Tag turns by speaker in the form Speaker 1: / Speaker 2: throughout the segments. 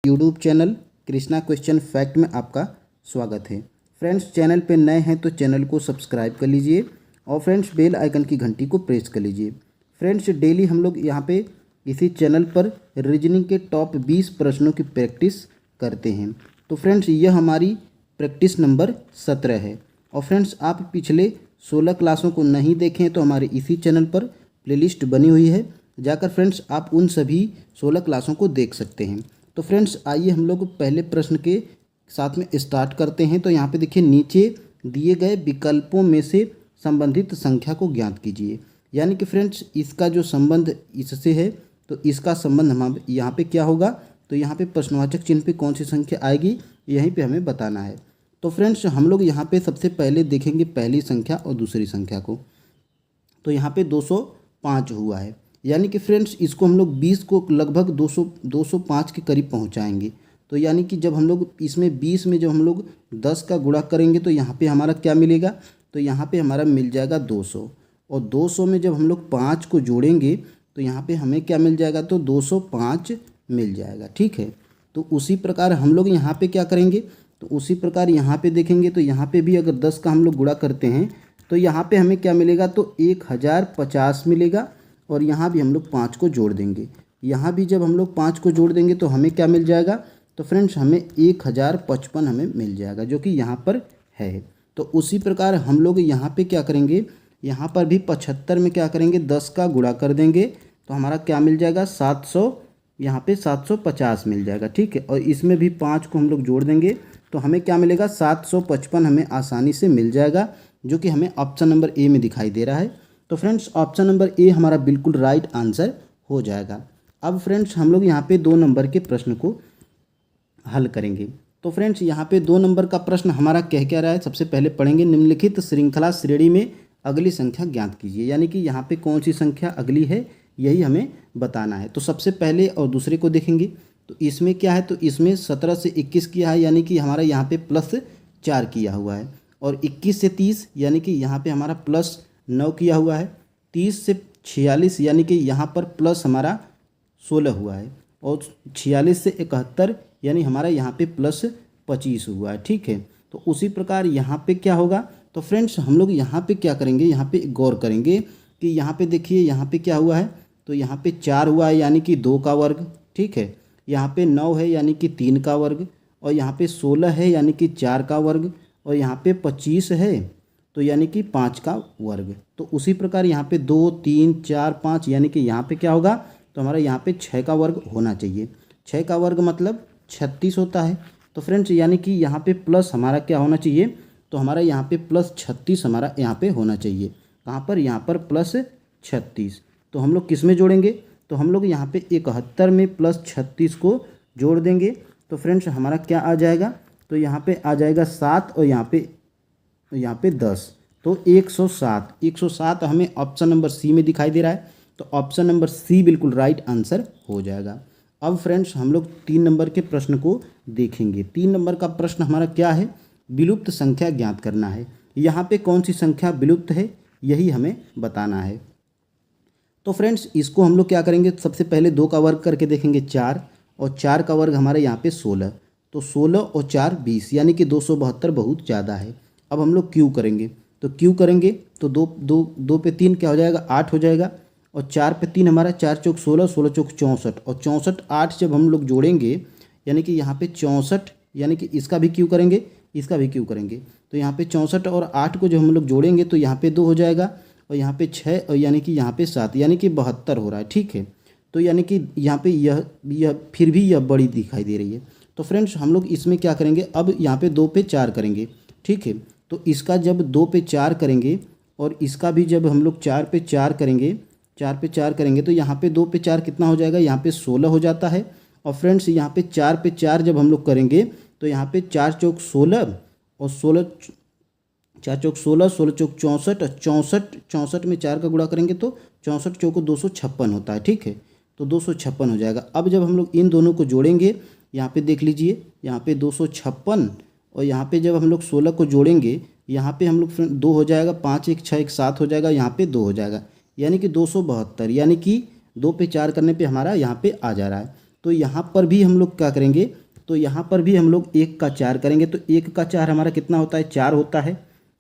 Speaker 1: YouTube channel Krishna question fact में आपका स्वागत है। फ्रेंड्स, चैनल पे नए हैं तो चैनल को सब्सक्राइब कर लीजिए और फ्रेंड्स बेल आइकन की घंटी को प्रेस कर लीजिए। फ्रेंड्स, डेली हम लोग यहाँ पे इसी चैनल पर रीजनिंग के टॉप 20 प्रश्नों की प्रैक्टिस करते हैं। तो फ्रेंड्स, यह हमारी प्रैक्टिस नंबर 17 है। और फ्रेंड्स, आप पिछले 16 क्लासों को नहीं देखें तो हमारे इसी चैनल पर प्लेलिस्ट बनी हुई है, जाकर फ्रेंड्स आप उन सभी 16 क्लासों को देख सकते हैं। तो फ्रेंड्स, आइए हम लोग पहले प्रश्न के साथ में स्टार्ट करते हैं। तो यहाँ पे देखिए, नीचे दिए गए विकल्पों में से संबंधित संख्या को ज्ञात कीजिए। यानी कि फ्रेंड्स, इसका जो संबंध इससे है तो इसका संबंध हम यहाँ पे क्या होगा, तो यहाँ पे प्रश्नवाचक चिन्ह पे कौन सी संख्या आएगी यहीं पे हमें बताना है। तो फ्रेंड्स, हम लोग यहाँ पे सबसे पहले देखेंगे पहली संख्या और दूसरी संख्या को। तो यहाँ पे 205 हुआ है, यानी कि फ्रेंड्स इसको हम लोग 20 को लगभग 205 के करीब पहुँचाएंगे। तो यानी कि जब हम लोग इसमें 20 में जब हम लोग 10 का गुणा करेंगे तो यहाँ पे हमारा क्या मिलेगा, तो यहाँ पे हमारा मिल जाएगा 200। और 200 में जब हम लोग 5 को जोड़ेंगे तो यहाँ पे हमें क्या मिल जाएगा, तो 205 मिल जाएगा। ठीक है, तो उसी प्रकार हम लोग यहाँ पे क्या करेंगे, तो उसी प्रकार यहाँ पे देखेंगे तो यहाँ पे भी अगर 10 का हम लोग गुणा करते हैं तो यहाँ पे हमें क्या मिलेगा, तो 1050 मिलेगा। और यहाँ भी हम लोग 5 को जोड़ देंगे, यहाँ भी जब हम लोग 5 को जोड़ देंगे तो हमें क्या मिल जाएगा, तो फ्रेंड्स हमें 1055 हमें मिल जाएगा, जो कि यहाँ पर है। तो उसी प्रकार हम लोग यहाँ पे क्या करेंगे, यहाँ पर भी 75 में क्या करेंगे, 10 का गुणा कर देंगे तो हमारा क्या मिल जाएगा, 700, यहाँ पे 750 मिल जाएगा। ठीक है, और इसमें भी 5 को हम लोग जोड़ देंगे तो हमें क्या मिलेगा, 755 हमें आसानी से मिल जाएगा, जो कि हमें ऑप्शन नंबर ए में दिखाई दे रहा है। तो फ्रेंड्स, ऑप्शन नंबर ए हमारा बिल्कुल राइट आंसर हो जाएगा। अब फ्रेंड्स, हम लोग यहाँ पे 2 नंबर के प्रश्न को हल करेंगे। तो फ्रेंड्स, यहाँ पे 2 नंबर का प्रश्न हमारा कह क्या रहा है, सबसे पहले पढ़ेंगे, निम्नलिखित श्रृंखला श्रेणी में अगली संख्या ज्ञात कीजिए। यानी कि यहाँ पे कौन सी संख्या अगली है यही हमें बताना है। तो सबसे पहले और दूसरे को देखेंगे तो इसमें क्या है, तो इसमें 17 से 21 किया है, यानी कि हमारा यहाँ पे +4 किया हुआ है। और 21 से 30 यानी कि यहाँ पे हमारा +9 किया हुआ है। 30 से 46 यानी कि यहाँ पर प्लस हमारा 16 हुआ है। और 46 से 71 यानी हमारा यहाँ पे +25 हुआ है। ठीक है, तो उसी प्रकार यहाँ पे क्या होगा, तो फ्रेंड्स हम लोग यहाँ पे क्या करेंगे, यहाँ पे गौर करेंगे कि यहाँ पे देखिए यहाँ पे क्या हुआ है, तो यहाँ पे 4 हुआ है यानी कि 2 का वर्ग। ठीक है, यहाँ पे 9 है यानी कि 3 का वर्ग। और यहाँ पे 16 है यानी कि 4 का वर्ग। और यहाँ पे 25 है तो यानी कि 5 का वर्ग। तो उसी प्रकार यहाँ पे 2, 3, 4, 5 यानी कि यहाँ पे क्या होगा, तो हमारा यहाँ पे 6 का वर्ग होना चाहिए। 6 का वर्ग मतलब 36 होता है। तो फ्रेंड्स, यानी कि यहाँ पे प्लस हमारा क्या होना चाहिए, तो हमारा यहाँ पे +36 हमारा यहाँ पे होना चाहिए। कहाँ पर, यहाँ पर +36। तो हम लोग किस में जोड़ेंगे, तो हम लोग यहाँ पे 71 में +36 को जोड़ देंगे। तो फ्रेंड्स हमारा क्या आ जाएगा, तो यहाँ पे आ जाएगा 7 और यहाँ पे 10, तो 107 हमें ऑप्शन नंबर सी में दिखाई दे रहा है। तो ऑप्शन नंबर सी बिल्कुल राइट आंसर हो जाएगा। अब फ्रेंड्स, हम लोग 3 नंबर के प्रश्न को देखेंगे। 3 नंबर का प्रश्न हमारा क्या है, विलुप्त संख्या ज्ञात करना है। यहाँ पे कौन सी संख्या विलुप्त है यही हमें बताना है। तो फ्रेंड्स, इसको हम लोग क्या करेंगे, सबसे पहले 2 का वर्ग करके देखेंगे 4, और 4 का वर्ग हमारे यहाँ पे 16। तो 16 और 4 20 यानी कि 272 बहुत ज़्यादा है। अब हम लोग क्यू करेंगे, तो क्यू करेंगे तो 2 पे 3 क्या हो जाएगा, 8 हो जाएगा। और 4 पे 3 हमारा 4 चौक 16, 16 चौक 64। और 64 8 जब हम लोग जोड़ेंगे यानी कि यहाँ पे 64, यानी कि इसका भी क्यू करेंगे, इसका भी क्यू करेंगे। तो यहाँ पे 64 और 8 को जब हम लोग जोड़ेंगे तो यहाँ पे 2 हो जाएगा। और यहाँ पे 6 और यानी कि यहाँ पे 7 यानी कि 72 हो रहा है। ठीक है, तो यानी कि यहाँ पे यह फिर भी यह बड़ी दिखाई दे रही है। तो फ्रेंड्स, हम लोग इसमें क्या करेंगे, अब यहाँ पे 2 पे 4 करेंगे। ठीक है, तो इसका जब 2 पे 4 करेंगे और इसका भी जब हम लोग 4 पे 4 करेंगे, 4 पे 4 करेंगे तो यहाँ पे 2 पे 4 कितना हो जाएगा, यहाँ पे 16 हो जाता है। और फ्रेंड्स, यहाँ पे 4 पे 4 जब हम लोग करेंगे तो यहाँ पे 4 चौक 16 और 4 चौक 16, 16 चौक 64 और 64 में 4 का गुणा करेंगे तो 64 चौको 256 होता है। ठीक है, तो 256 हो जाएगा। अब जब हम लोग इन दोनों को जोड़ेंगे, यहाँ पे देख लीजिए, यहाँ पे 256 और यहाँ पे जब हम लोग 16 को जोड़ेंगे, यहाँ पे हम लोग 2 हो जाएगा, 5 1 6 1 7 हो जाएगा, यहाँ पे 2 हो जाएगा, यानी कि 272, यानी कि 2 पे 4 करने पे हमारा यहाँ पे आ जा रहा है। तो यहाँ पर भी हम लोग क्या करेंगे, तो यहाँ पर भी हम लोग 1 का 4 करेंगे, तो 1 का 4 हमारा कितना होता है, 4 होता है।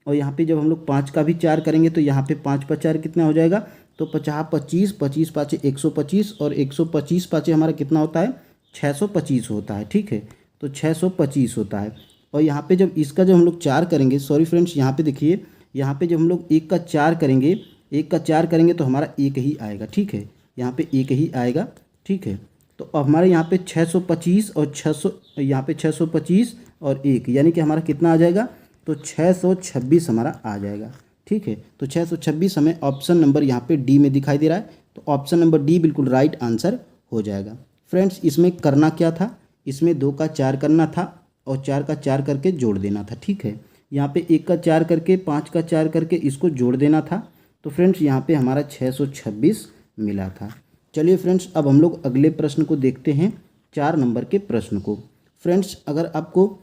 Speaker 1: और यहाँ पे जब हम लोग 5 का भी 4 करेंगे तो यहाँ पे 5 पर 4 कितना हो जाएगा, तो 50 25 25 पाँचे 125 और 125 पाँचे हमारा कितना होता है, 625 होता है। ठीक है, तो 625 होता है। और यहाँ पे जब इसका जब हम लोग 4 करेंगे, सॉरी फ्रेंड्स, यहाँ पे देखिए, यहाँ पे जब हम लोग 1 का 4 करेंगे, 1 का 4 करेंगे तो हमारा 1 ही आएगा। ठीक है, यहाँ पे 1 ही आएगा। ठीक है, तो अब हमारे यहाँ पे 625 और 600, यहाँ पे 625 और 1 यानी कि हमारा कितना आ जाएगा, तो 626 हमारा आ जाएगा। ठीक है, तो 626 हमें ऑप्शन नंबर यहाँ पे डी में दिखाई दे रहा है, तो ऑप्शन नंबर डी बिल्कुल राइट आंसर हो जाएगा। फ्रेंड्स, इसमें करना क्या था, इसमें 2 का 4 करना था और 4 का 4 करके जोड़ देना था। ठीक है, यहाँ पे 1 का 4 करके 5 का 4 करके इसको जोड़ देना था। तो फ्रेंड्स यहाँ पे हमारा 626 मिला था। चलिए फ्रेंड्स, अब हम लोग अगले प्रश्न को देखते हैं, 4 नंबर के प्रश्न को। फ्रेंड्स, अगर आपको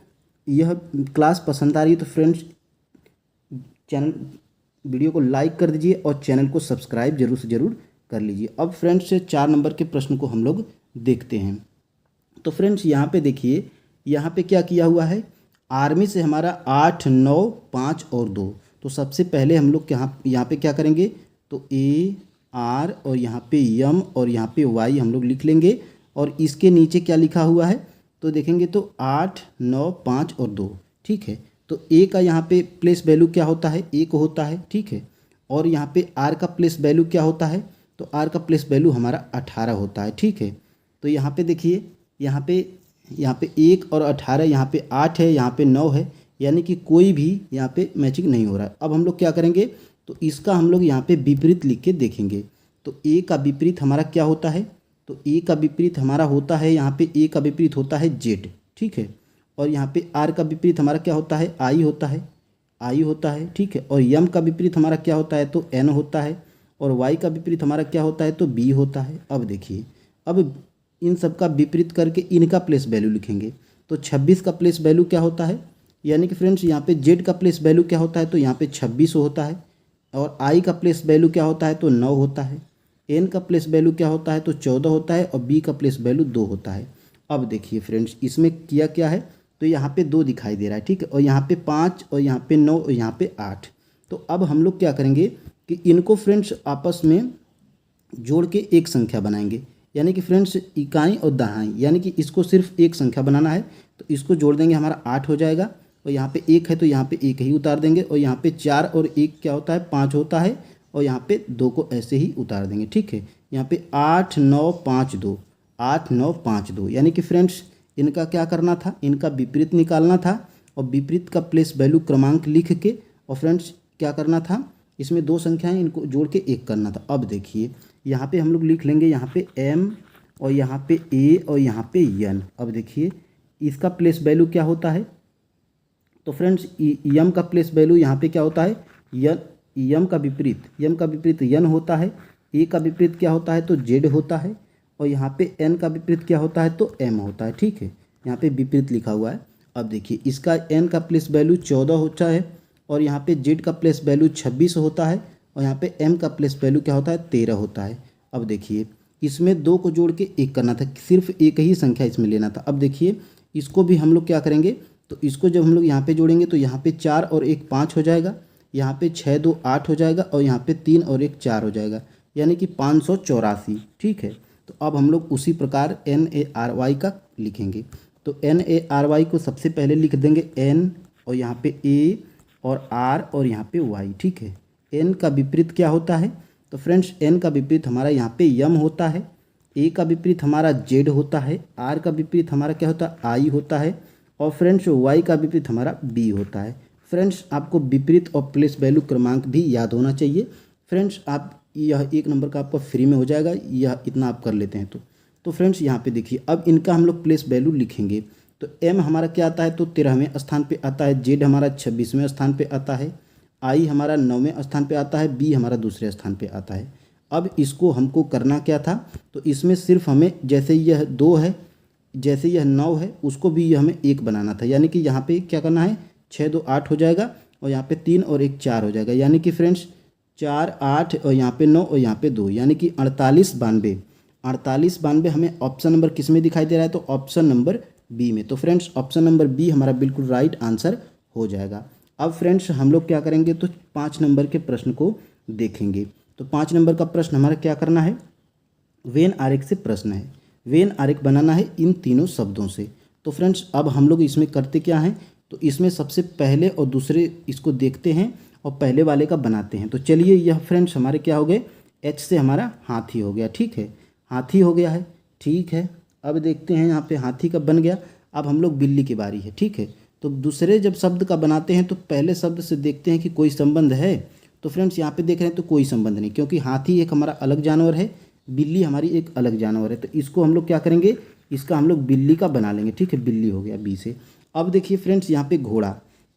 Speaker 1: यह क्लास पसंद आ रही है तो फ्रेंड्स चैनल वीडियो को लाइक कर दीजिए और चैनल को सब्सक्राइब जरूर से ज़रूर कर लीजिए। अब फ्रेंड्स 4 नंबर के प्रश्न को हम लोग देखते हैं। तो फ्रेंड्स यहाँ पे देखिए, यहाँ पे क्या किया हुआ है, आर्मी से हमारा 8 9 5 और 2। तो सबसे पहले हम लोग यहाँ पे क्या करेंगे, तो ए आर और यहाँ पे यम और यहाँ पे वाई हम लोग लिख लेंगे। और इसके नीचे क्या लिखा हुआ है, तो देखेंगे तो 8 9 5 और 2। ठीक है, तो ए का यहाँ पे प्लेस वैल्यू क्या होता है, 1 होता है। ठीक है, और यहाँ पे आर का प्लेस वैल्यू क्या होता है, तो आर का प्लेस वैल्यू हमारा 18 होता है। ठीक है, तो यहाँ पे देखिए, यहाँ पे 1 और 18, यहाँ पे 8 है, यहाँ पे 9 है, यानी कि कोई भी यहाँ पे मैचिंग नहीं हो रहा है। अब हम लोग क्या करेंगे, तो इसका हम लोग यहाँ पे विपरीत लिख के देखेंगे। तो ए का विपरीत हमारा क्या होता है, तो ए का विपरीत हमारा होता है, यहाँ पे ए का विपरीत होता है जेड। ठीक है, और यहाँ पे आर का विपरीत हमारा क्या होता है, आई होता है, आई होता है। ठीक है, और यम का विपरीत हमारा क्या होता है, तो एन होता है। और वाई का विपरीत हमारा क्या होता है, तो बी होता है। अब देखिए, अब इन सब का विपरीत करके इनका प्लेस वैल्यू लिखेंगे। तो 26 का प्लेस वैल्यू क्या होता है, यानी कि फ्रेंड्स यहाँ पे जेड का प्लेस वैल्यू क्या होता है, तो यहाँ पे 26 होता है। और आई का प्लेस वैल्यू क्या होता है, तो 9 होता है। एन का प्लेस वैल्यू क्या होता है, तो 14 होता है। और बी का प्लेस वैल्यू 2 होता है। अब देखिए फ्रेंड्स, इसमें किया क्या है, तो यहाँ पे 2 दिखाई दे रहा है। ठीक है, और यहाँ पे 5 और यहाँ पे 9 और यहाँ पे 8। तो अब हम लोग क्या करेंगे कि इनको फ्रेंड्स आपस में जोड़ के एक संख्या बनाएंगे, यानी कि फ्रेंड्स इकाई और दहाई, यानी कि इसको सिर्फ एक संख्या बनाना है। तो इसको जोड़ देंगे, हमारा 8 हो जाएगा। और यहाँ पे 1 है तो यहाँ पे 1 ही उतार देंगे। और यहाँ पे 4 और 1 क्या होता है, 5 होता है। और यहाँ पे 2 को ऐसे ही उतार देंगे। ठीक है, यहाँ पे 8 9 5 2, 8 9 5 2, यानी कि फ्रेंड्स इनका क्या करना था, इनका विपरीत निकालना था। और विपरीत का प्लेस वैल्यू क्रमांक लिख के और फ्रेंड्स क्या करना था, इसमें 2 संख्याएं, इनको जोड़ के 1 करना था। अब देखिए, यहाँ पे हम लोग लिख लेंगे, यहाँ पे m और यहाँ पे a और यहाँ पे n। अब देखिए, इसका प्लेस वैल्यू क्या होता है, तो फ्रेंड्स यम का प्लेस वैल्यू यहाँ पे क्या होता है, यम का विपरीत n होता है। ए का विपरीत क्या होता है, तो z होता है। और यहाँ पे n का विपरीत क्या होता है, तो m होता है। ठीक है, यहाँ पे विपरीत लिखा हुआ है। अब देखिए, इसका n का प्लेस वैल्यू 14 होता है। और यहाँ पे z का प्लेस वैल्यू 26 होता है। और यहाँ पे m का प्लेस वैल्यू क्या होता है, 13 होता है। अब देखिए, इसमें 2 को जोड़ के 1 करना था, सिर्फ एक ही संख्या इसमें लेना था। अब देखिए, इसको भी हम लोग क्या करेंगे, तो इसको जब हम लोग यहाँ पे जोड़ेंगे तो यहाँ पे 4 और 1 5 हो जाएगा। यहाँ पे 6 2 8 हो जाएगा। और यहाँ पे 3 और 1 4 हो जाएगा, यानी कि 584। ठीक है, तो अब हम लोग उसी प्रकार NARY का लिखेंगे। तो NARY को सबसे पहले लिख देंगे N और यहाँ पे A और R और यहाँ पे Y। ठीक है, N का विपरीत क्या होता है, तो फ्रेंड्स N का विपरीत हमारा यहाँ पे यम होता है। A का विपरीत हमारा Z होता है। R का विपरीत हमारा क्या होता है, I होता है। और फ्रेंड्स Y का विपरीत हमारा B होता है। फ्रेंड्स आपको विपरीत और प्लेस वैल्यू क्रमांक भी याद होना चाहिए। फ्रेंड्स आप यह 1 नंबर का आपका फ्री में हो जाएगा, यह इतना आप कर लेते हैं तो फ्रेंड्स यहाँ पे देखिए, अब इनका हम लोग प्लेस वैल्यू लिखेंगे। तो M हमारा क्या आता है, तो 13वें स्थान पे आता है। Z हमारा 26वें स्थान पे आता है। I हमारा 9वें स्थान पे आता है। B हमारा दूसरे स्थान पे आता है। अब इसको हमको करना क्या था, तो इसमें सिर्फ हमें जैसे यह 2 है, जैसे यह 9 है, उसको भी यह हमें 1 बनाना था। यानी कि यहाँ पे क्या करना है, 6 2 8 हो जाएगा। और यहाँ पे 3 और 1 4 हो जाएगा, यानी कि फ्रेंड्स 4 8 और यहाँ पे 9 और यहाँ पे 2, यानी कि 48 92। 48 92 हमें ऑप्शन नंबर किस में दिखाई दे रहा है, तो ऑप्शन नंबर बी में। तो फ्रेंड्स ऑप्शन नंबर बी हमारा बिल्कुल राइट आंसर हो जाएगा। अब फ्रेंड्स हम लोग क्या करेंगे, तो 5 नंबर के प्रश्न को देखेंगे। तो 5 नंबर का प्रश्न हमारा क्या करना है, वेन आरेख से प्रश्न है। वेन आरेख बनाना है इन तीनों शब्दों से। तो फ्रेंड्स अब हम लोग इसमें करते क्या हैं, तो इसमें सबसे पहले और दूसरे इसको देखते हैं और पहले वाले का बनाते हैं। तो चलिए यह फ्रेंड्स हमारे क्या हो गए, एच से हमारा हाथी हो गया, ठीक है, हाथी हो गया है, ठीक है। अब देखते हैं यहाँ पे हाथी का बन गया। अब हम लोग बिल्ली की बारी है, ठीक है। तो दूसरे जब शब्द का बनाते हैं तो पहले शब्द से देखते हैं कि कोई संबंध है। तो फ्रेंड्स यहाँ पे देख रहे हैं तो कोई संबंध नहीं, क्योंकि हाथी एक हमारा अलग जानवर है, बिल्ली हमारी एक अलग जानवर है। तो इसको हम लोग क्या करेंगे, इसका हम लोग बिल्ली का बना लेंगे, ठीक है, बिल्ली हो गया बी से। अब देखिए फ्रेंड्स यहाँ पे घोड़ा,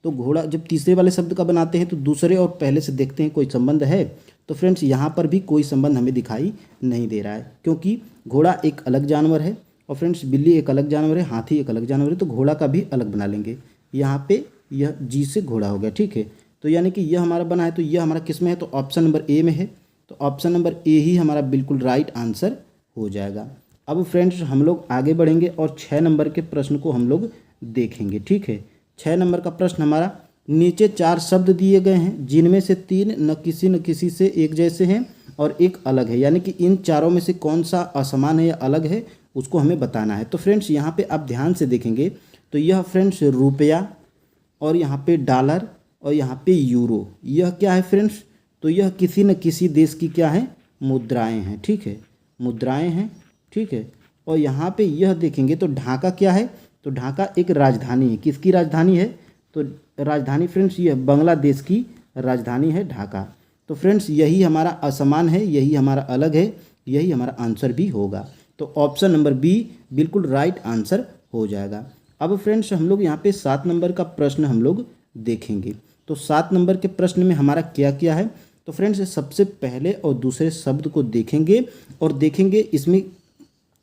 Speaker 1: तो घोड़ा जब तीसरे वाले शब्द का बनाते हैं तो दूसरे और पहले से देखते हैं कोई संबंध है। तो फ्रेंड्स यहाँ पर भी कोई संबंध हमें दिखाई नहीं दे रहा है, क्योंकि घोड़ा एक अलग जानवर है और फ्रेंड्स बिल्ली एक अलग जानवर है, हाथी एक अलग जानवर है। तो घोड़ा का भी अलग बना लेंगे। यहाँ पे यह जी से घोड़ा हो गया, ठीक है। तो यानी कि यह हमारा बना है, तो यह हमारा किस में है, तो ऑप्शन नंबर ए में है। तो ऑप्शन नंबर ए ही हमारा बिल्कुल राइट आंसर हो जाएगा। अब फ्रेंड्स हम लोग आगे बढ़ेंगे और 6 नंबर के प्रश्न को हम लोग देखेंगे, ठीक है। 6 नंबर का प्रश्न हमारा, नीचे 4 शब्द दिए गए हैं जिनमें से 3 न किसी से एक जैसे हैं और एक अलग है, यानी कि इन चारों में से कौन सा असमान है या अलग है उसको हमें बताना है। तो फ्रेंड्स यहाँ पे आप ध्यान से देखेंगे तो यह फ्रेंड्स रुपया और यहाँ पे डॉलर और यहाँ पे यूरो, यह क्या है फ्रेंड्स, तो यह किसी न किसी देश की क्या है, मुद्राएं हैं, ठीक है, मुद्राएं हैं, ठीक है। और यहाँ पे यह देखेंगे तो ढाका क्या है, तो ढाका एक राजधानी है, किसकी राजधानी है, तो राजधानी फ्रेंड्स यह बांग्लादेश की राजधानी है ढाका। तो फ्रेंड्स यही हमारा असमान है, यही हमारा अलग है, यही हमारा आंसर भी होगा। तो ऑप्शन नंबर बी बिल्कुल राइट आंसर हो जाएगा। अब फ्रेंड्स हम लोग यहाँ पे 7 नंबर का प्रश्न हम लोग देखेंगे। तो 7 नंबर के प्रश्न में हमारा क्या क्या है, तो फ्रेंड्स सबसे पहले और दूसरे शब्द को देखेंगे और देखेंगे इसमें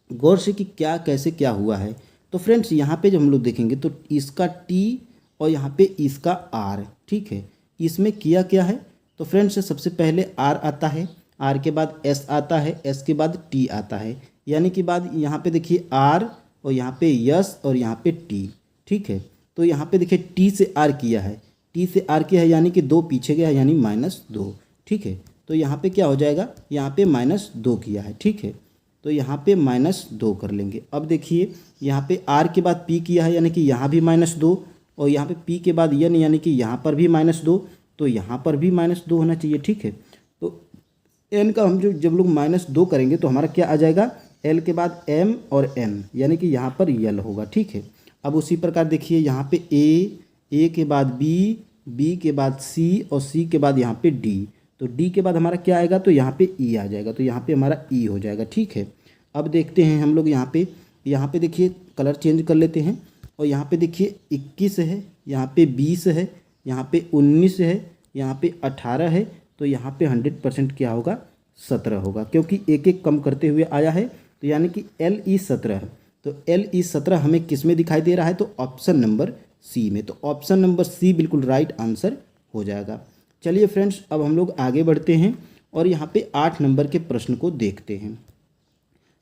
Speaker 1: गौर से कि क्या कैसे क्या हुआ है। तो फ्रेंड्स यहाँ पे जब हम लोग देखेंगे तो इसका टी और यहाँ पे इसका आर, ठीक है, इसमें किया क्या है, तो फ्रेंड्स सबसे पहले आर आता है, आर के बाद एस आता है, एस के बाद टी आता है, यानी कि बाद यहाँ पे देखिए आर और यहाँ पे यस और यहाँ पे टी, ठीक है। तो यहाँ पे देखिए टी से आर किया है, टी से आर किया है यानी कि 2 पीछे गया है यानी -2, ठीक है। तो यहाँ पे क्या हो जाएगा, यहाँ पे -2 किया है, ठीक है। तो यहाँ पे -2 कर लेंगे। अब देखिए यहाँ पे आर के बाद पी किया है यानी कि यहाँ भी -2 और यहाँ पे पी के बाद यन यानी कि यहाँ पर भी -2, तो यहाँ पर भी -2 होना चाहिए, ठीक है। तो एन का हम जब लोग -2 करेंगे तो हमारा क्या आ जाएगा, एल के बाद एम और एन यानी कि यहाँ पर यल होगा, ठीक है। अब उसी प्रकार देखिए यहाँ पे ए के बाद बी के बाद सी और सी के बाद यहाँ पे डी, तो डी के बाद हमारा क्या आएगा, तो यहाँ पे ई आ जाएगा, तो यहाँ पे हमारा ई हो जाएगा, ठीक है। अब देखते हैं हम लोग यहाँ पे देखिए कलर चेंज कर लेते हैं और यहाँ पे देखिए 21 है, यहाँ पे 20 है, यहाँ पे 19 है, यहाँ पे 18 है, तो यहाँ पे 100% क्या होगा, 17 होगा, क्योंकि एक एक कम करते हुए आया है। तो यानी कि LE17, तो LE17 हमें किस में दिखाई दे रहा है, तो ऑप्शन नंबर सी में। तो ऑप्शन नंबर सी बिल्कुल राइट आंसर हो जाएगा। चलिए फ्रेंड्स अब हम लोग आगे बढ़ते हैं और यहाँ पे 8 नंबर के प्रश्न को देखते हैं।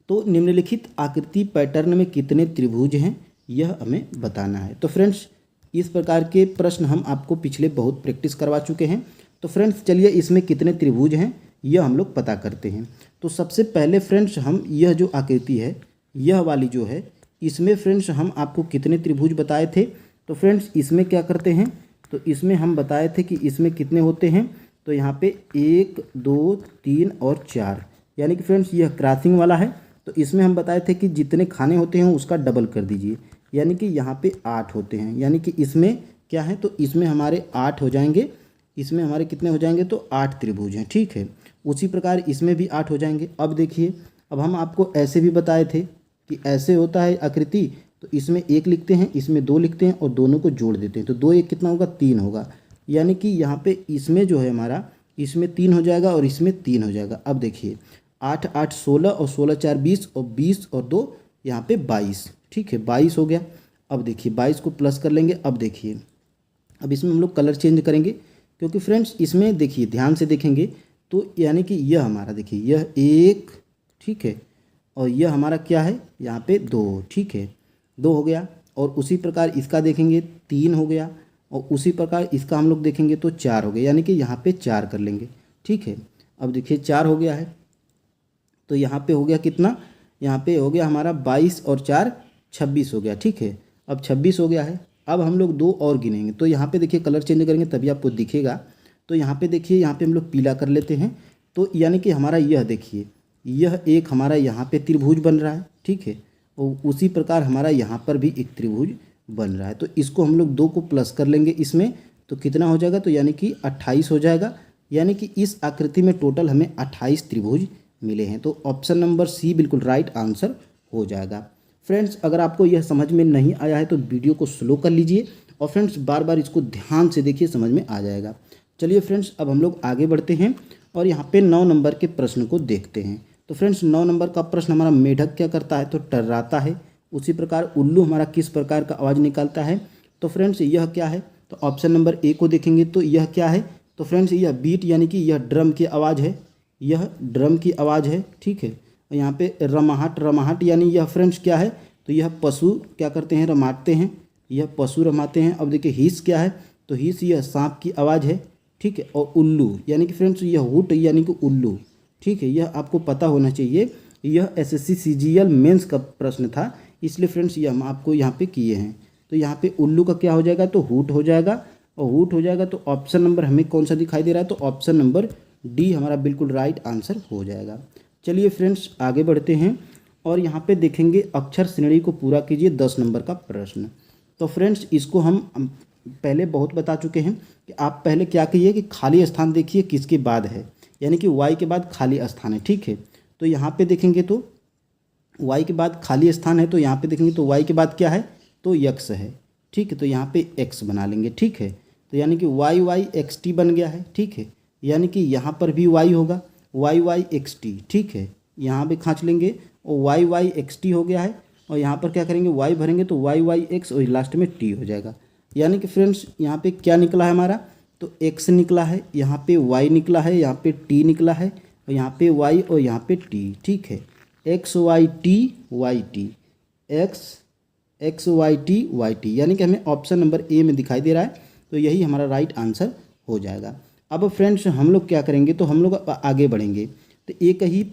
Speaker 1: तो निम्नलिखित आकृति पैटर्न में कितने त्रिभुज हैं यह हमें बताना है। तो फ्रेंड्स इस प्रकार के प्रश्न हम आपको पिछले बहुत प्रैक्टिस करवा चुके हैं। तो फ्रेंड्स चलिए इसमें कितने त्रिभुज हैं यह हम लोग पता करते हैं। तो सबसे पहले फ्रेंड्स हम यह जो आकृति है यह वाली जो है इसमें फ्रेंड्स हम आपको कितने त्रिभुज बताए थे। तो फ्रेंड्स इसमें क्या करते हैं, तो इसमें हम बताए थे कि इसमें कितने होते हैं, तो यहाँ पे 1 2 3 और 4, यानी कि फ्रेंड्स यह क्रॉसिंग वाला है। तो इसमें हम बताए थे कि जितने खाने होते हैं उसका डबल कर दीजिए, यानी कि यहाँ पे 8 होते हैं, यानी कि इसमें क्या है, तो इसमें हमारे 8 हो जाएंगे, इसमें हमारे कितने हो जाएंगे, तो 8 त्रिभुज हैं, ठीक है। उसी प्रकार इसमें भी 8 हो जाएंगे। अब देखिए अब हम आपको ऐसे भी बताए थे कि ऐसे होता है आकृति, तो इसमें 1 लिखते हैं, इसमें 2 लिखते हैं और दोनों को जोड़ देते हैं, तो 2 1 कितना होगा, 3 होगा, यानी कि यहाँ पे इसमें जो है हमारा इसमें 3 हो जाएगा और इसमें 3 हो जाएगा। अब देखिए 8 8 16 और 16 4 20 और 20 और 2 यहाँ पे 22, ठीक है, 22 हो गया। अब देखिए 22 को प्लस कर लेंगे। अब देखिए अब इसमें हम लोग कलर चेंज करेंगे, क्योंकि फ्रेंड्स इसमें देखिए ध्यान से देखेंगे तो यानी कि यह हमारा देखिए यह 1, ठीक है, और यह हमारा क्या है यहाँ पे 2, ठीक है, 2 हो गया। और उसी प्रकार इसका देखेंगे 3 हो गया, और उसी प्रकार इसका हम लोग देखेंगे तो 4 हो गया, यानी कि यहाँ पे 4 कर लेंगे, ठीक है। अब देखिए 4 हो गया है, तो यहाँ पे हो गया कितना, यहाँ पे हो गया हमारा 22 और 4 26 हो गया, ठीक है। अब 26 हो गया है। अब हम लोग 2 और गिनेंगे, तो यहाँ पे देखिए कलर चेंज करेंगे तभी आपको दिखेगा। तो यहाँ पे देखिए, यहाँ पे हम लोग पीला कर लेते हैं, तो यानी कि हमारा यह देखिए, यह एक हमारा यहाँ पे त्रिभुज बन रहा है, ठीक है। और उसी प्रकार हमारा यहाँ पर भी एक त्रिभुज बन रहा है। तो इसको हम लोग 2 को प्लस कर लेंगे इसमें, तो कितना हो जाएगा, तो यानी कि 28 हो जाएगा। यानी कि इस आकृति में टोटल हमें 28 त्रिभुज मिले हैं। तो ऑप्शन नंबर सी बिल्कुल राइट आंसर हो जाएगा। फ्रेंड्स, अगर आपको यह समझ में नहीं आया है तो वीडियो को स्लो कर लीजिए, और फ्रेंड्स बार बार इसको ध्यान से देखिए, समझ में आ जाएगा। चलिए फ्रेंड्स, अब हम लोग आगे बढ़ते हैं और यहाँ पे 9 नंबर के प्रश्न को देखते हैं। तो फ्रेंड्स 9 नंबर का प्रश्न हमारा, मेढक क्या करता है, तो टर्राता है। उसी प्रकार उल्लू हमारा किस प्रकार का आवाज़ निकालता है, तो फ्रेंड्स यह क्या है, तो ऑप्शन नंबर ए को देखेंगे तो यह क्या है, तो फ्रेंड्स यह बीट यानी कि यह ड्रम की आवाज़ है, यह ड्रम की आवाज़ है, ठीक है। और यहाँ पे रमाहट, रमाहट यानी यह फ्रेंड्स क्या है, तो यह पशु क्या करते हैं, रमाते हैं, यह पशु रमाते हैं। अब देखिए हिस क्या है, तो हिस यह सांप की आवाज़ है, ठीक है। और उल्लू यानी कि फ्रेंड्स यह हुट यानी कि उल्लू, ठीक है, यह आपको पता होना चाहिए। यह एसएससी सीजीएल मेंस का प्रश्न था, इसलिए फ्रेंड्स ये हम आपको यहाँ पे किए हैं। तो यहाँ पे उल्लू का क्या हो जाएगा, तो हुट हो जाएगा, और हुट हो जाएगा तो ऑप्शन नंबर हमें कौन सा दिखाई दे रहा है, तो ऑप्शन नंबर डी हमारा बिल्कुल राइट आंसर हो जाएगा। चलिए फ्रेंड्स आगे बढ़ते हैं और यहाँ पे देखेंगे अक्षर श्रेणी को पूरा कीजिए 10 नंबर का प्रश्न। तो फ्रेंड्स इसको हम पहले बहुत बता चुके हैं कि आप पहले क्या कीजिए कि खाली स्थान देखिए किसके बाद है, यानी कि वाई के बाद खाली स्थान है, ठीक है। तो यहाँ पे देखेंगे तो वाई के बाद खाली स्थान है, तो यहाँ पे देखेंगे तो वाई के बाद क्या है, तो यक्स है, ठीक है। तो यहाँ पे एक्स बना लेंगे, ठीक है। तो यानी कि वाई वाई एक्स टी बन गया है, ठीक है। यानी कि यहाँ पर भी वाई होगा, वाई वाई एक्स टी, ठीक है। यहाँ पे खींच लेंगे और वाई वाई एक्स टी हो गया है, और यहाँ पर क्या करेंगे, वाई भरेंगे तो वाई वाई एक्स और लास्ट में टी हो जाएगा। यानी कि फ्रेंड्स यहाँ पे क्या निकला है हमारा, तो एक्स निकला है, यहाँ पे वाई निकला है, यहाँ पे टी निकला है, और यहाँ पे वाई और यहाँ पे टी, ठीक है। X Y T Y T, X Y T Y T, यानी कि हमें ऑप्शन नंबर ए में दिखाई दे रहा है, तो यही हमारा राइट आंसर हो जाएगा। अब फ्रेंड्स हम लोग क्या करेंगे, तो हम लोग आगे बढ़ेंगे। तो एक ही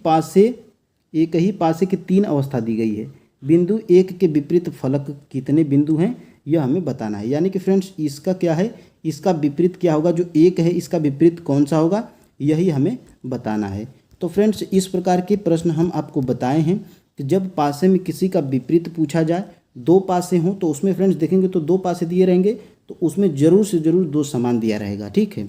Speaker 1: पासे की 3 अवस्था दी गई है, बिंदु 1 के विपरीत फलक कितने बिंदु हैं यह हमें बताना है। यानी कि फ्रेंड्स इसका क्या है, इसका विपरीत क्या होगा, जो 1 है इसका विपरीत कौन सा होगा, यही हमें बताना है। तो फ्रेंड्स इस प्रकार के प्रश्न हम आपको बताए हैं कि जब पासे में किसी का विपरीत पूछा जाए, 2 पासे हों तो उसमें फ्रेंड्स देखेंगे तो 2 पासे दिए रहेंगे, तो उसमें ज़रूर से ज़रूर 2 समान दिया रहेगा, ठीक है।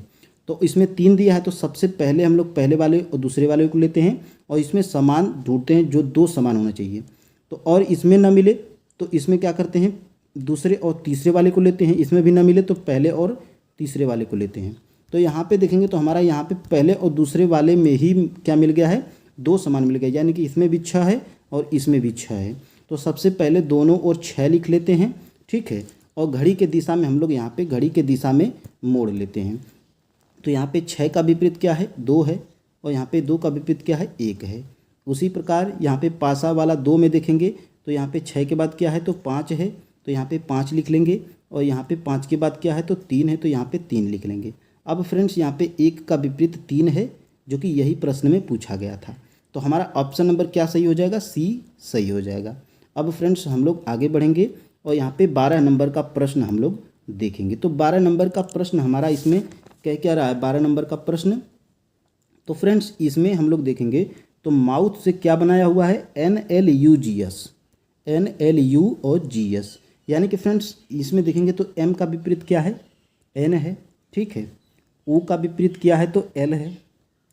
Speaker 1: तो इसमें 3 दिया है, तो सबसे पहले हम लोग पहले वाले और दूसरे वाले को लेते हैं और इसमें समान ढूंढते हैं, जो 2 समान होना चाहिए। तो और इसमें ना मिले तो इसमें क्या करते हैं, दूसरे और तीसरे वाले को लेते हैं, इसमें भी ना मिले तो पहले और तीसरे वाले को लेते हैं। तो यहाँ पे देखेंगे तो हमारा यहाँ पे पहले और दूसरे वाले में ही क्या मिल गया है, 2 समान मिल गया, यानी कि इसमें भी 6 है और इसमें भी 6 है। तो सबसे पहले दोनों और 6 लिख लेते हैं, ठीक है। और घड़ी के दिशा में हम लोग यहाँ पे घड़ी के दिशा में मोड़ लेते हैं। तो यहाँ पे 6 का विपरीत क्या है, 2 है, और यहाँ पे 2 का विपरीत क्या है, 1 है। उसी प्रकार यहाँ पे पासा वाला 2 में देखेंगे तो यहाँ पे 6 के बाद क्या है, तो 5 है, तो यहाँ पे 5 लिख लेंगे, और यहाँ पे 5 के बाद क्या है, तो 3 है, तो यहाँ पे 3 लिख लेंगे। अब फ्रेंड्स यहाँ पे 1 का विपरीत 3 है, जो कि यही प्रश्न में पूछा गया था। तो हमारा ऑप्शन नंबर क्या सही हो जाएगा, सी सही हो जाएगा। अब फ्रेंड्स हम लोग आगे बढ़ेंगे और यहाँ पे 12 नंबर का प्रश्न हम लोग देखेंगे। तो 12 नंबर का प्रश्न हमारा इसमें क्या रहा है, 12 नंबर का प्रश्न। तो फ्रेंड्स इसमें हम लोग देखेंगे तो माउथ से क्या बनाया हुआ है, NLUGS, NLU और GS। यानी कि फ्रेंड्स इसमें देखेंगे तो M का विपरीत क्या है, N है, ठीक है। O का विपरीत क्या है, तो L है,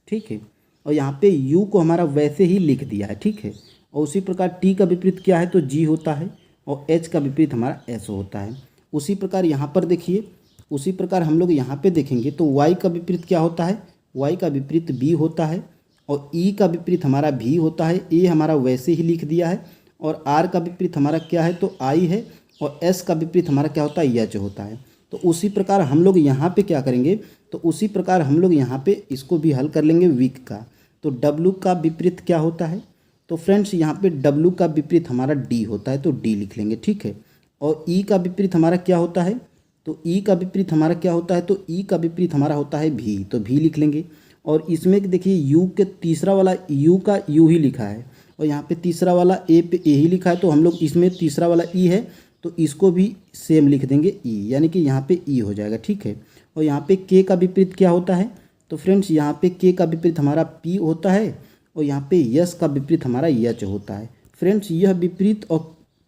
Speaker 1: ठीक है। और यहाँ पे U को हमारा वैसे ही लिख दिया है, ठीक है। और उसी प्रकार T का विपरीत क्या है, तो G होता है, और H का विपरीत हमारा S होता है। उसी प्रकार यहाँ पर देखिए, उसी प्रकार हम लोग यहाँ पे देखेंगे तो Y का विपरीत क्या होता है, Y का विपरीत B होता है, और E का विपरीत हमारा V होता है, A हमारा वैसे ही लिख दिया है। और R का विपरीत हमारा क्या है, तो I है, और S का विपरीत हमारा क्या होता है, H होता है। तो उसी प्रकार हम लोग यहाँ पे क्या करेंगे, तो उसी प्रकार हम लोग यहाँ पे इसको भी हल कर लेंगे वीक का। तो W का विपरीत क्या होता है, तो फ्रेंड्स यहाँ पे W का विपरीत हमारा D होता है तो D लिख लेंगे, ठीक है। और E का विपरीत हमारा क्या होता है, तो E का विपरीत हमारा क्या होता है, तो E का विपरीत हमारा होता है V, तो V लिख लेंगे। और इसमें देखिए U के तीसरा वाला U का U ही लिखा है और यहाँ पे तीसरा वाला A पे A ही लिखा है, तो हम लोग इसमें तीसरा वाला E है तो इसको भी सेम लिख देंगे E, यानी कि यहाँ पे E हो जाएगा, ठीक है। और यहाँ पे K का विपरीत क्या होता है, तो फ्रेंड्स यहाँ पे K का विपरीत हमारा P होता है और यहाँ पे यस का विपरीत हमारा यच होता है। फ्रेंड्स यह विपरीत और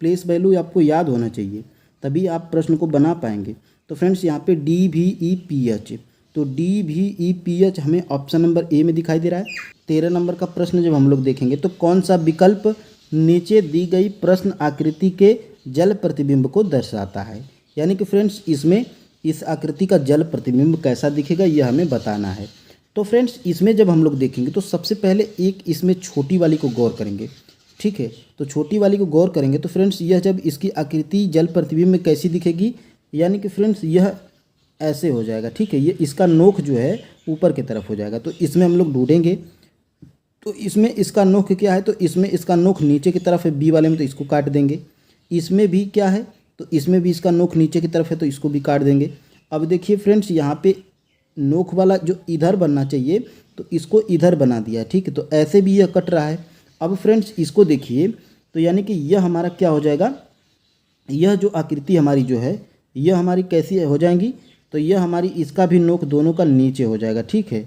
Speaker 1: प्लेस वैल्यू आपको याद होना चाहिए, तभी आप प्रश्न को बना पाएंगे। तो फ्रेंड्स यहाँ पे DVEPH, तो DVEPH हमें ऑप्शन नंबर ए में दिखाई दे रहा है। 13 नंबर का प्रश्न जब हम लोग देखेंगे तो कौन सा विकल्प नीचे दी गई प्रश्न आकृति के जल प्रतिबिंब को दर्शाता है, यानी कि फ्रेंड्स इसमें इस आकृति का जल प्रतिबिंब कैसा दिखेगा यह हमें बताना है। तो फ्रेंड्स इसमें जब हम लोग देखेंगे तो सबसे पहले एक इसमें छोटी वाली को गौर करेंगे, ठीक है। तो छोटी वाली को गौर करेंगे तो फ्रेंड्स यह जब इसकी आकृति जल प्रतिबिंब में कैसी दिखेगी, यानी कि फ्रेंड्स यह ऐसे हो जाएगा, ठीक है। ये इसका नोक जो है ऊपर की तरफ हो जाएगा, तो इसमें हम लोग ढूंढेंगे तो इसमें इसका नोक क्या है, तो इसमें इसका नोक नीचे की तरफ है बी वाले में, तो इसको काट देंगे। इसमें भी क्या है, तो इसमें भी इसका नोक नीचे की तरफ है तो इसको भी काट देंगे। अब देखिए फ्रेंड्स यहाँ पे नोक वाला जो इधर बनना चाहिए तो इसको इधर बना दिया, ठीक है। तो ऐसे भी यह कट रहा है। अब फ्रेंड्स इसको देखिए तो यानी कि यह हमारा क्या हो जाएगा, यह जो आकृति हमारी जो है यह हमारी कैसी हो जाएंगी, तो यह हमारी इसका भी नोक दोनों का नीचे हो जाएगा, ठीक है।